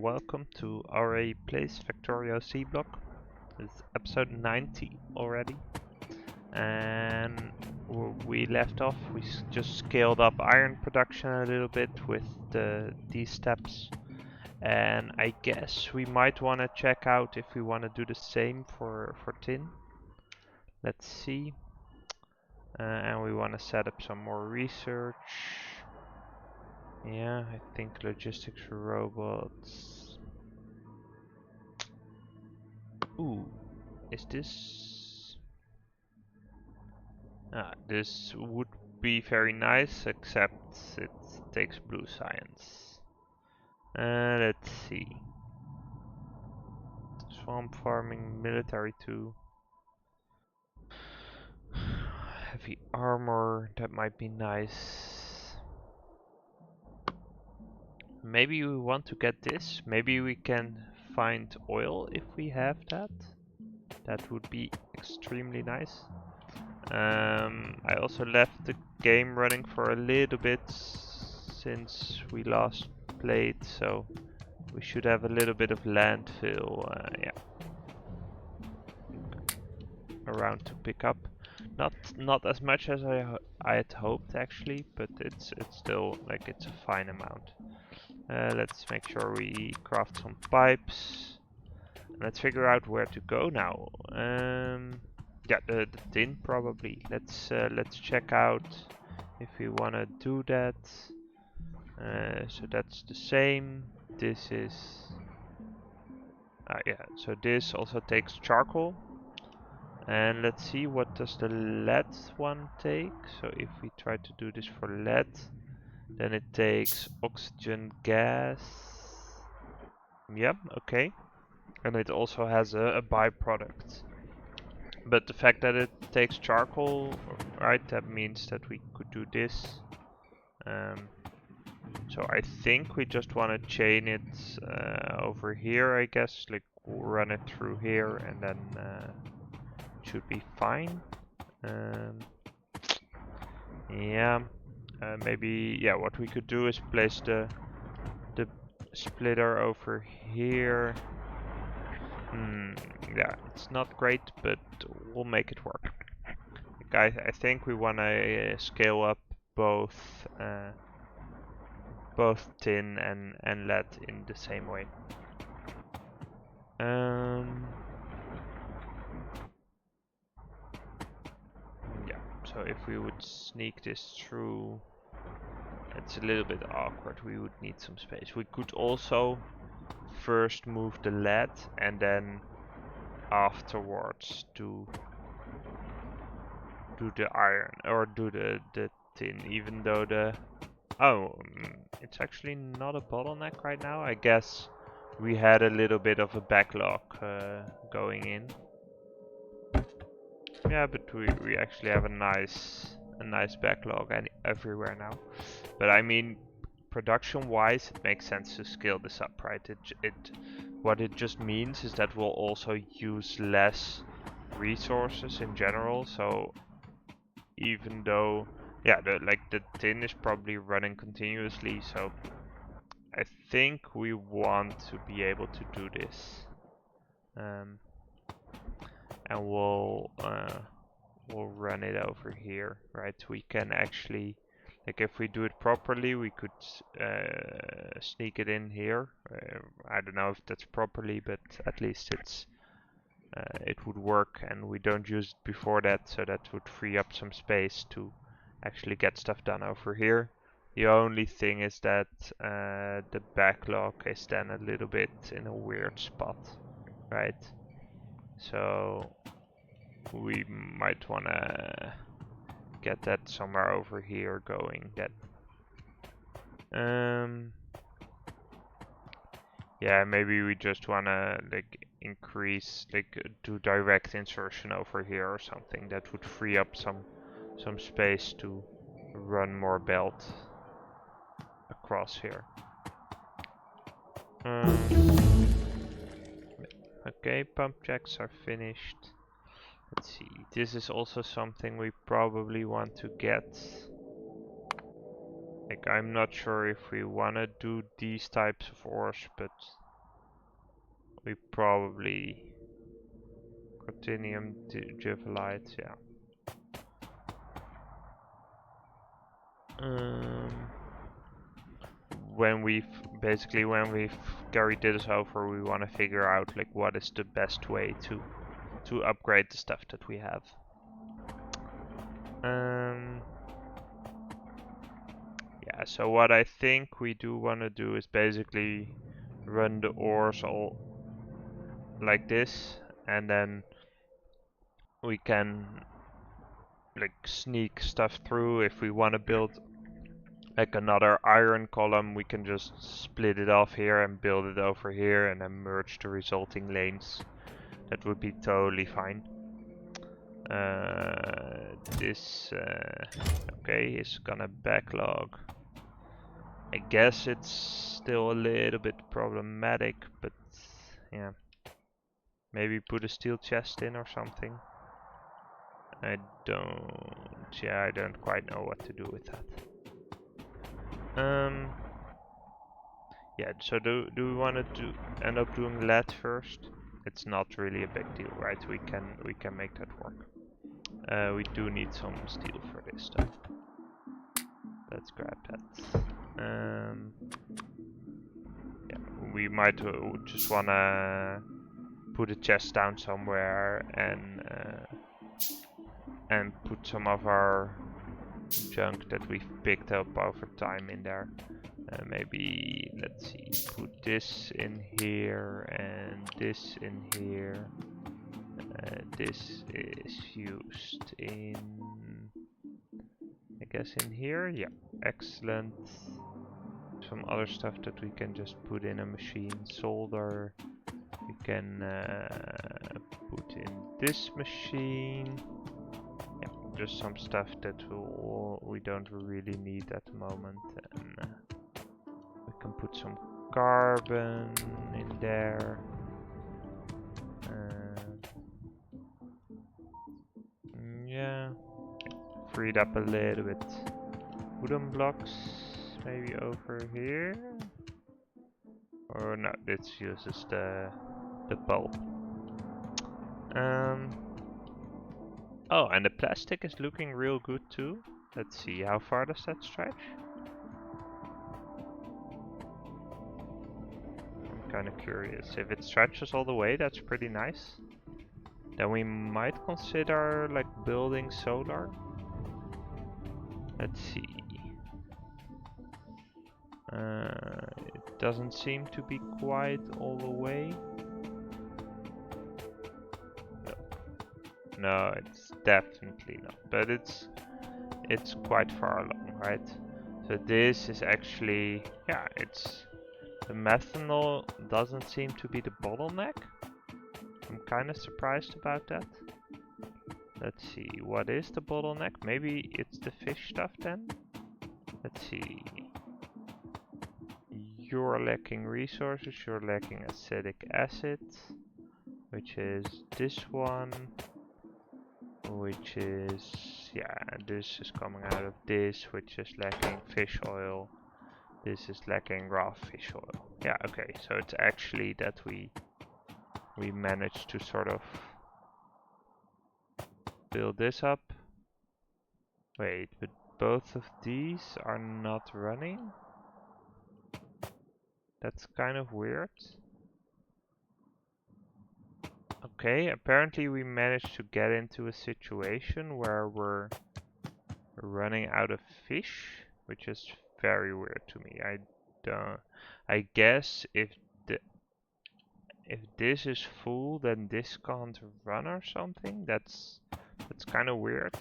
welcome to Aurei plays Factorio Seablock. It's episode 90 already. And where we left off, we just scaled up iron production a little bit with these steps. And I guess we might want to check out if we want to do the same for tin. Let's see. And we want to set up some more research. Yeah, I think logistics for robots. Ooh, is this? This would be very nice, except it takes blue science. Let's see. Swamp farming, military too. Heavy armor, that might be nice. Maybe we want to get this. Maybe we can find oil if we have that. That would be extremely nice. I also left the game running for a little bit since we last played, so we should have a little bit of landfill, around to pick up. Not as much as I had hoped actually, but it's still like it's a fine amount. Let's make sure we craft some pipes. Let's figure out where to go now. Yeah, the tin probably. Let's check out if we wanna do that. So that's the same. This is yeah. So this also takes charcoal. And let's see, what does the lead one take? So if we try to do this for lead, then it takes oxygen gas. Yep, okay. And it also has a byproduct. But the fact that it takes charcoal, right, that means that we could do this. So I think we just want to chain it over here, I guess. Like run it through here and then it should be fine. Yeah, maybe, yeah, what we could do is place the splitter over here. Yeah, it's not great, but we'll make it work. I think we want to scale up both tin and lead in the same way. Yeah, so if we would sneak this through, it's a little bit awkward. We would need some space. We could also first move the lead and then afterwards do the iron or do the tin, even though it's actually not a bottleneck right now. I guess we had a little bit of a backlog going in. Yeah, but we actually have a nice backlog everywhere now. But I mean, production wise, it makes sense to scale this up, right? What it just means is that we'll also use less resources in general. So even though, yeah, the tin is probably running continuously, so I think we want to be able to do this. And we'll run it over here, right? We can actually, like, if we do it properly, we could sneak it in here. I don't know if that's properly, but at least it would work, and we don't use it before that, so that would free up some space to actually get stuff done over here. The only thing is that the backlog is then a little bit in a weird spot, right? So we might want to get that somewhere over here going. Yeah, maybe we just want to like increase, like do direct insertion over here or something. That would free up some space to run more belt across here. Okay, pump jacks are finished. Let's see, this is also something we probably want to get. Like, I'm not sure if we want to do these types of ores, but we probably Continuum Juvelite, yeah. When we've carried this over, we want to figure out like what is the best way to upgrade the stuff that we have. Yeah, so what I think we do want to do is basically run the ores all like this, and then we can like sneak stuff through. If we want to build like another iron column, we can just split it off here and build it over here and then merge the resulting lanes. That would be totally fine. This okay, is gonna backlog. I guess it's still a little bit problematic, but yeah. Maybe put a steel chest in or something. I don't quite know what to do with that. Yeah, so do we want to end up doing lead first? It's not really a big deal, right? We can make that work. We do need some steel for this though. Let's grab that. Yeah, we might just wanna put a chest down somewhere and put some of our junk that we've picked up over time in there. Maybe, let's see, put this in here and this in here. This is used in, I guess, in here. Yeah, excellent. Some other stuff that we can just put in a machine. Solder. We can put in this machine. Yeah, just some stuff that we don't really need at the moment. And we can put some carbon in there. Yeah, freed up a little bit. Wooden blocks, maybe over here. Or no, this uses the pulp. Oh, and the plastic is looking real good too. Let's see, how far does that stretch? I'm kind of curious. If it stretches all the way, that's pretty nice. Then we might consider like building solar. Let's see. It doesn't seem to be quite all the way. No, it's definitely not. But it's quite far along, right? So this is actually, yeah, it's the methanol doesn't seem to be the bottleneck. I'm kind of surprised about that. Let's see, what is the bottleneck? Maybe it's the fish stuff then? Let's see. You're lacking resources, you're lacking acetic acid, which is this one, which is, yeah, this is coming out of this, which is lacking fish oil. This is lacking raw fish oil. Yeah, okay, so it's actually that we managed to sort of build this up. Wait, but both of these are not running? That's kind of weird. Okay, apparently we managed to get into a situation where we're running out of fish, which is very weird to me. I guess if this is full, then this can't run or something. That's kind of weird.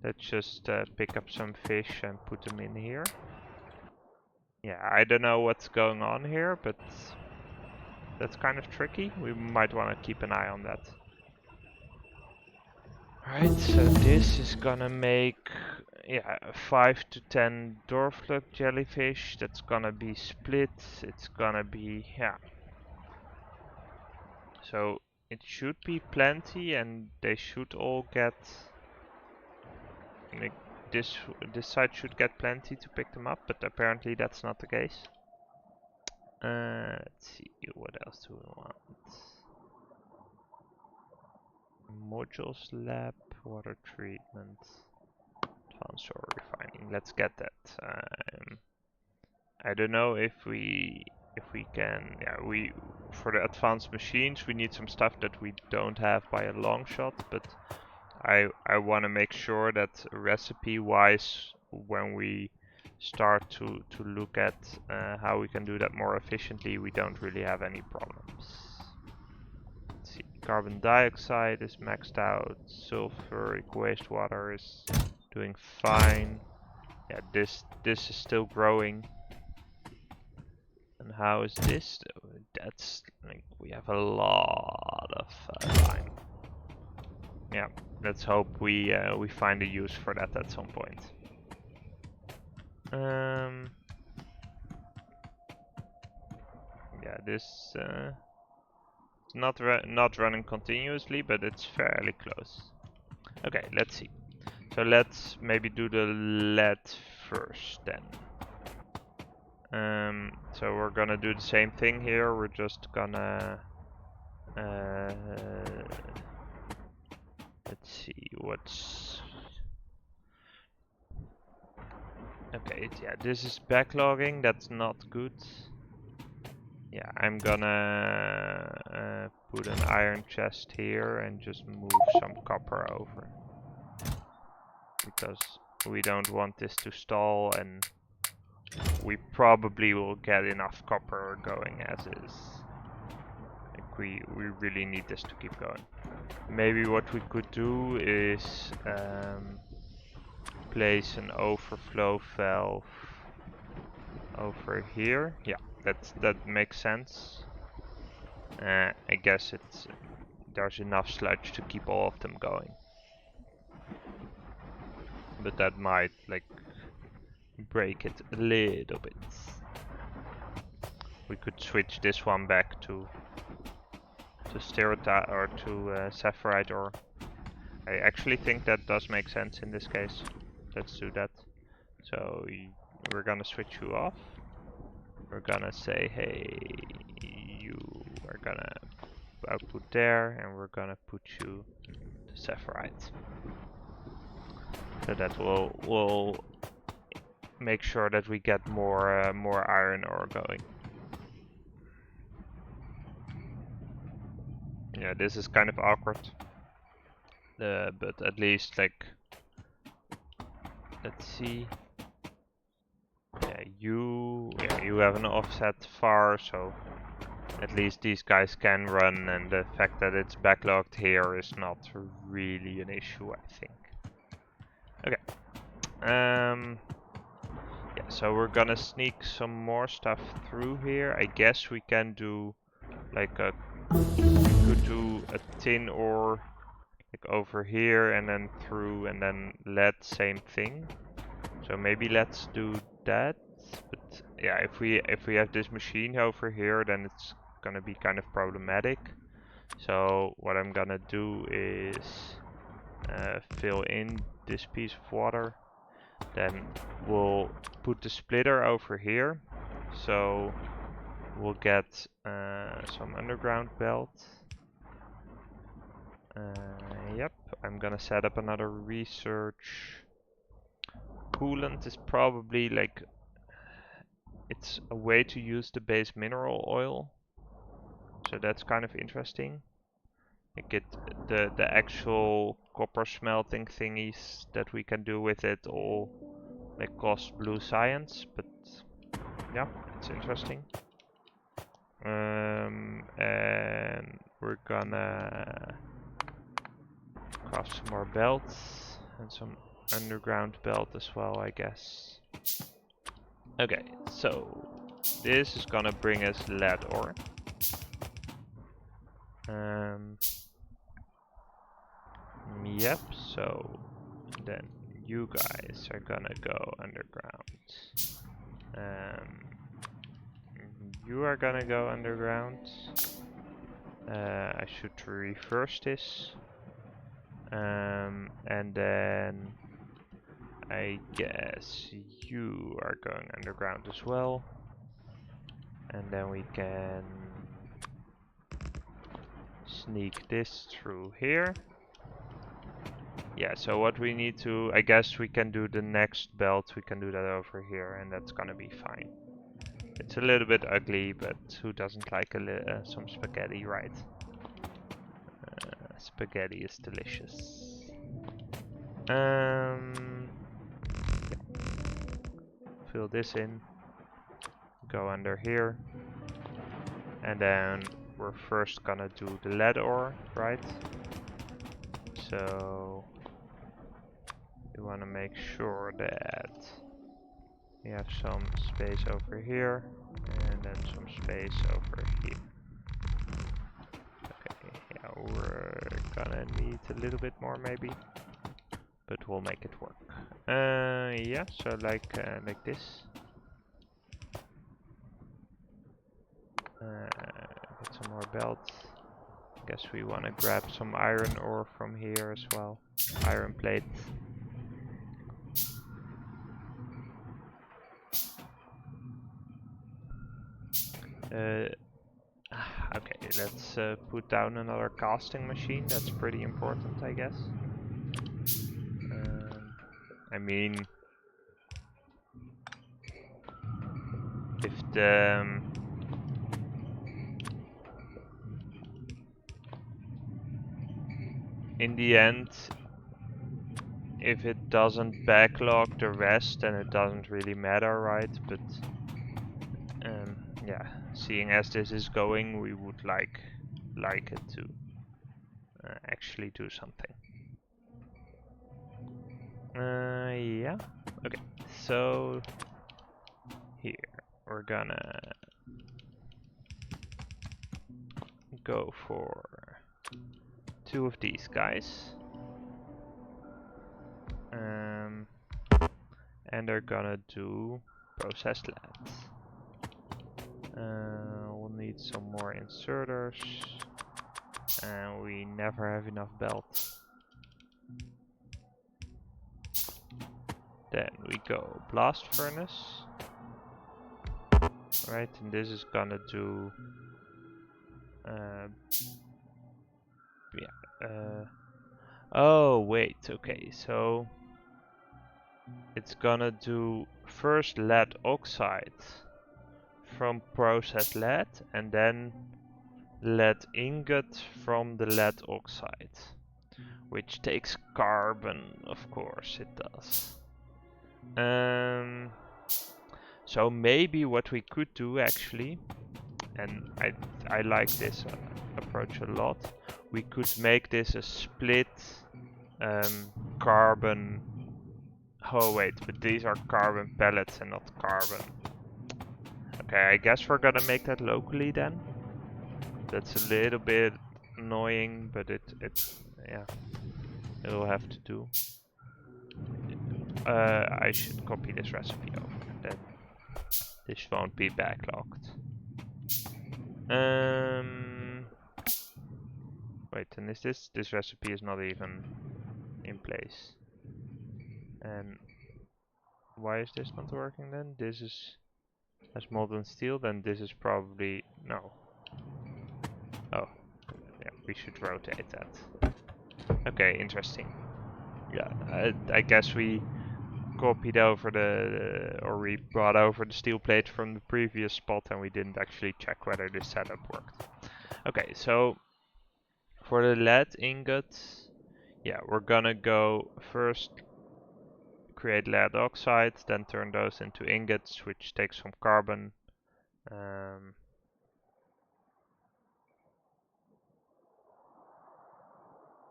Let's just pick up some fish and put them in here. Yeah, I don't know what's going on here, but that's kind of tricky. We might want to keep an eye on that. Right, so this is gonna make, yeah, 5 to 10 Dorflug jellyfish. That's gonna be split. It's gonna be, yeah. So it should be plenty, and they should all get, like, this side should get plenty to pick them up, but apparently that's not the case. Let's see, what else do we want? Modules lab, water treatment, transfer refining. Let's get that. I don't know if we can. Yeah, we for the advanced machines we need some stuff that we don't have by a long shot, but I want to make sure that recipe wise, when we start to look at how we can do that more efficiently, we don't really have any problems. Let's see, carbon dioxide is maxed out, sulfuric wastewater is doing fine. Yeah, this is still growing. And how is this? That's like we have a lot of lime. Yeah, let's hope we find a use for that at some point. Yeah, this it's not running continuously, but it's fairly close. Okay, let's see. So let's maybe do the lead first then. So we're gonna do the same thing here. We're just gonna let's see what's okay. Yeah, this is backlogging. That's not good. Yeah, I'm gonna put an iron chest here and just move some copper over, because we don't want this to stall, and we probably will get enough copper going as is. Like we really need this to keep going. Maybe what we could do is place an overflow valve over here. Yeah, that makes sense. I guess there's enough sludge to keep all of them going. But that might like break it a little bit. We could switch this one back to sterota or to saphirite, or I actually think that does make sense in this case. Let's do that. So we're gonna switch you off. We're gonna say, hey, you are gonna output there, and we're gonna put you to saphirite. So that will make sure that we get more iron ore going. Yeah, this is kind of awkward. But at least like, let's see. Yeah, you have an offset far, so at least these guys can run, and the fact that it's backlogged here is not really an issue, I think. Okay. Yeah, so we're gonna sneak some more stuff through here. I guess we can do like we could do a tin ore like over here and then through, and then lead, same thing. So maybe let's do that. But yeah, if we have this machine over here, then it's gonna be kind of problematic. So what I'm gonna do is fill in this piece of water. Then we'll put the splitter over here. So we'll get some underground belt. Yep, I'm gonna set up another research. Coolant is probably like, it's a way to use the base mineral oil. So that's kind of interesting. Like the actual copper smelting thingies that we can do with it all like cost blue science, but yeah, it's interesting. And we're gonna craft some more belts and some underground belt as well, I guess. Okay, so this is gonna bring us lead ore. Yep, so then you guys are gonna go underground. You are gonna go underground. I should reverse this. And then I guess you are going underground as well. And then we can sneak this through here. Yeah, so what we need to, I guess we can do the next belt, we can do that over here, and that's gonna be fine. It's a little bit ugly, but who doesn't like some spaghetti, right? Spaghetti is delicious. Fill this in, go under here, and then we're first gonna do the lead ore, right? So we want to make sure that we have some space over here and then some space over here. Okay, yeah, we're gonna need a little bit more maybe, but we'll make it work. Yeah, so like this. Get some more belts. Guess we want to grab some iron ore from here as well. Iron plate. Okay, let's put down another casting machine. That's pretty important, I guess. I mean, if the in the end, if it doesn't backlog the rest, then it doesn't really matter, right? But yeah, seeing as this is going, we would like it to actually do something. Yeah. Okay. So here we're gonna go for 2 of these guys. And they're gonna do processed lead. We'll need some more inserters. And we never have enough belts. Then we go blast furnace. Right, and this is gonna do oh wait, okay, so it's gonna do first lead oxide from processed lead and then lead ingot from the lead oxide, which takes carbon, of course it does. So maybe what we could do actually, and I like this approach a lot, we could make this a split carbon. Oh wait, but these are carbon pellets and not carbon. Okay, I guess we're gonna make that locally then. That's a little bit annoying, but yeah, it'll have to do. I should copy this recipe over, then this won't be backlogged. Wait, and is this recipe is not even in place. And why is this not working then? This is as molten steel, then this is probably no. Oh, yeah, we should rotate that. Okay, interesting. Yeah, I guess we copied over or we brought over the steel plate from the previous spot and we didn't actually check whether this setup worked. Okay, so for the lead ingots, yeah, we're gonna go first create lead oxide, then turn those into ingots, which takes some carbon.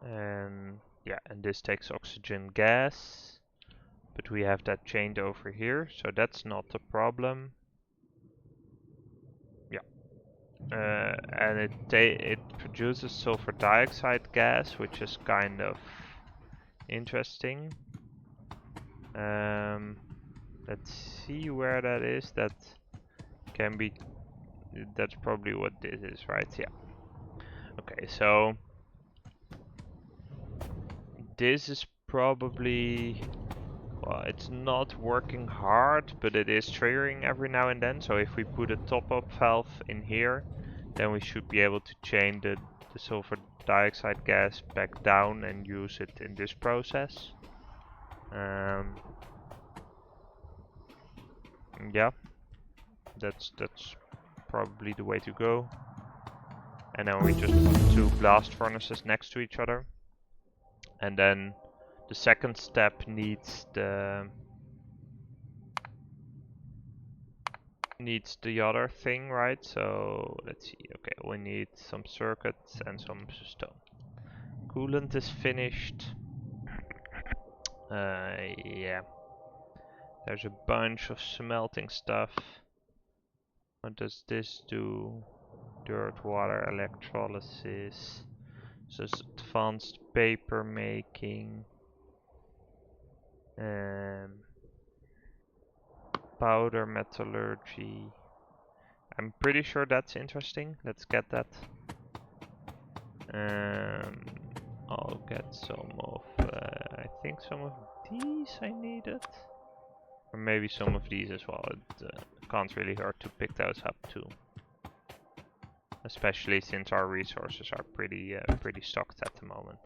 And yeah, and this takes oxygen gas, but we have that chained over here, so that's not a problem. Yeah, and it produces sulfur dioxide gas, which is kind of interesting. Let's see where that is. That can be. That's probably what this is, right? Yeah. Okay, so this is probably, well, it's not working hard, but it is triggering every now and then. So if we put a top-up valve in here, then we should be able to chain the sulfur dioxide gas back down and use it in this process. Yeah, that's probably the way to go. And then we just put 2 blast furnaces next to each other. And then the second step needs the other thing, right? So let's see. Okay, we need some circuits and some stone. Coolant is finished. Yeah. There's a bunch of smelting stuff. What does this do? Dirt, water, electrolysis. So it's advanced paper making. Powder metallurgy. I'm pretty sure that's interesting. Let's get that. I'll get some of, I think some of these I needed. Or maybe some of these as well. It can't really hurt to pick those up too. Especially since our resources are pretty stocked at the moment.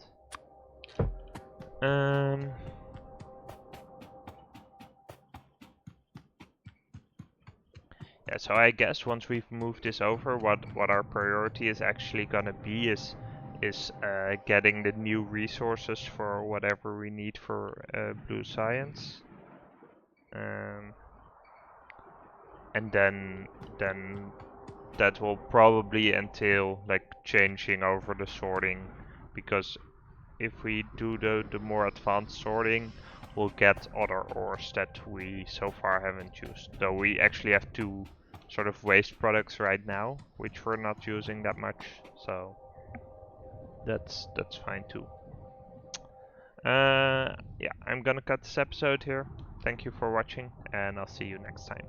Yeah, so I guess once we've moved this over, what our priority is actually gonna be is getting the new resources for whatever we need for blue science. And then that will probably entail like changing over the sorting, because if we do the more advanced sorting, we'll get other ores that we so far haven't used. Though we actually have 2 sort of waste products right now, which we're not using that much, so that's fine too. Yeah, I'm gonna cut this episode here. Thank you for watching, and I'll see you next time.